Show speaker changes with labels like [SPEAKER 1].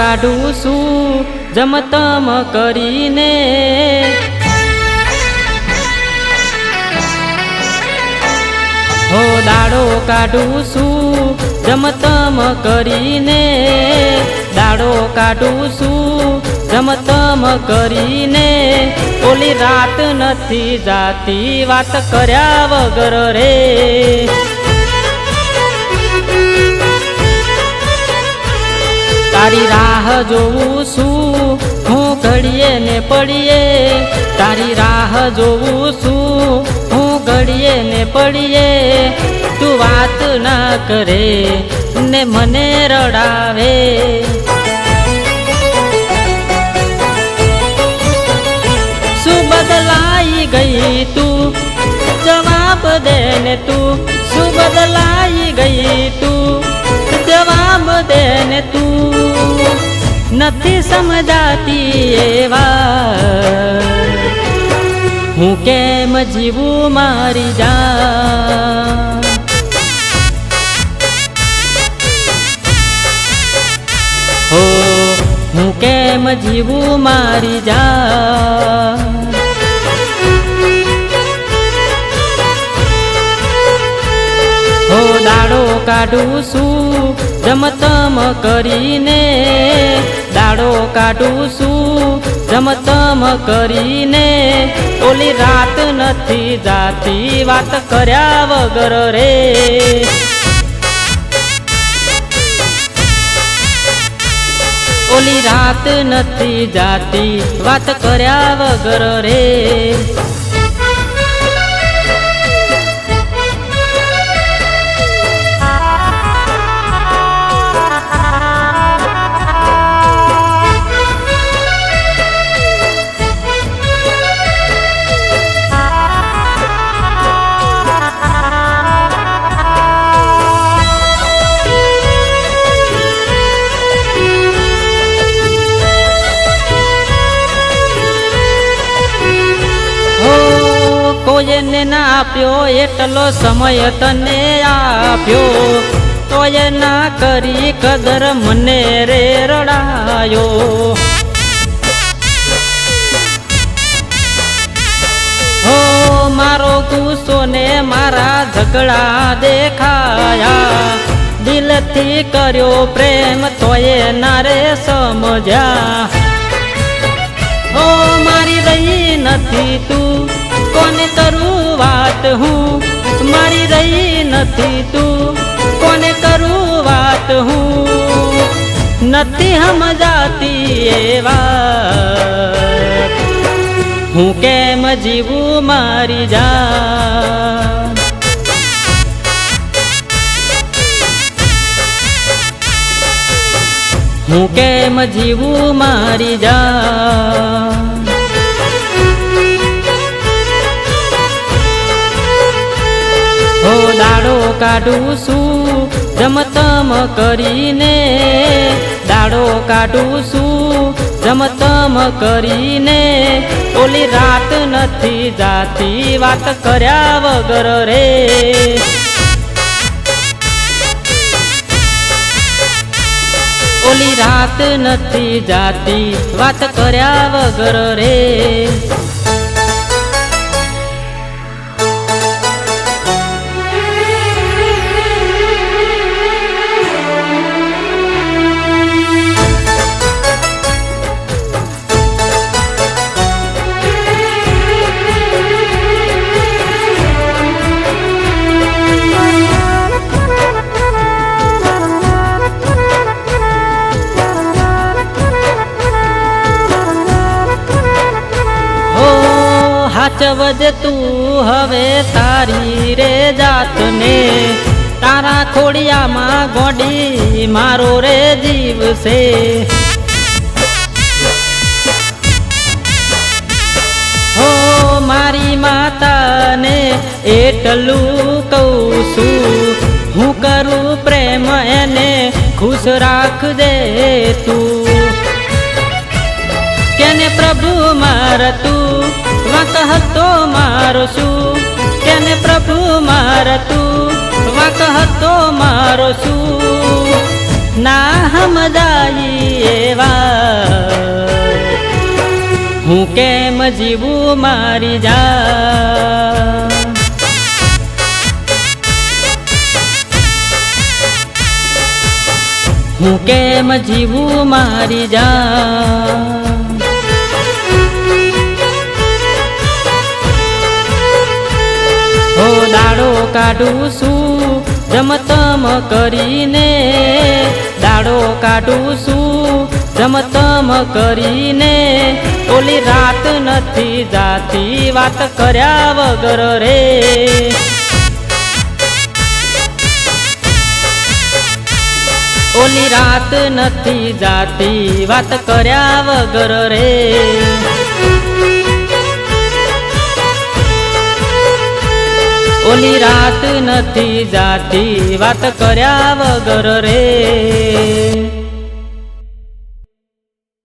[SPEAKER 1] કાઢું છું જમતમ કરીને, હો દાડો કાઢું છું જમતમ કરીને, દાડો કાઢું છું જમતમ કરીને, ઓલી રાત નથી જાતી વાત કર્યા વગર રે, તારી રાહ જોઉં છું હું ઘડીએ ને પડીએ, તારી રાહ જોઉં છું હું ઘડીએ ને પડીએ, તું વાત ના કરે ને મને રડાવે, શું બદલાઈ ગઈ તું જવાબ દે ને તું, શું બદલાઈ ગઈ તું જવાબ દે ને તું, નથી સમજાતી એવા હું કેમ જીવું મારી જાન, હો હું કેમ જીવું મારી જાન, હો દાડો કાઢું છું જમતમ કરીને, દાડો કાઢું છું જમતમ કરીને, ઓલી રાત નથી જાતી વાત કર્યા વગર રે, ઓલી રાત નથી જાતી વાત કર્યા વગર રે, કોઈને ના આપ્યો એટલો સમય તને આપ્યો, તોય ના કરી કદર મને રે રડાયો, હો મારો ગુસ્સો ને મારા ઝઘડા દેખાયા, દિલથી કર્યો પ્રેમ તોય ના રે સમજ્યા, હો મારી રહી નથી તું કોને કરું વાત હું, મારી રહી નથી તું કોને કરું વાત હું, નથી સમજાતી એવા હું કેમ જીવું મારી જાન, હું કેમ જીવું મારી જાન, હો દાડો કાઢું છું જમતમ કરીને, દાડો કાઢું છું જમતમ કરીને, ઓલી રાત નથી જાતી વાત કર્યા વગર રે, ઓલી રાત નથી જાતી વાત કર્યા વગર રે, સાચવજે તું હવે તારી રે જાતને, તારા ખોડિયામાં ગોડી મારો રે જીવ છે, હો મારી માતાને એટલું કહું છું, હું કરું પ્રેમ એને ખુશ રાખજે તું, કેને પ્રભુ માર તું વાંક હતો મારો શું, કેને પ્રભુ માર તું વાંક હતો મારો શું, ના સમજાઈ એવા હું કેમ જીવું મારી જાન હું કેમ જીવું મારી જાન હો દાડો કાઢું છું જમતમ કરીને દાડો કાઢું છું જમતમ કરીને ઓલી રાત નથી જાતી વાત કર્યા વગર રે ઓલી રાત નથી જાતી વાત કર્યા વગર રે ઓલી રાત નથી જાતી વાત કર્યા વગર રે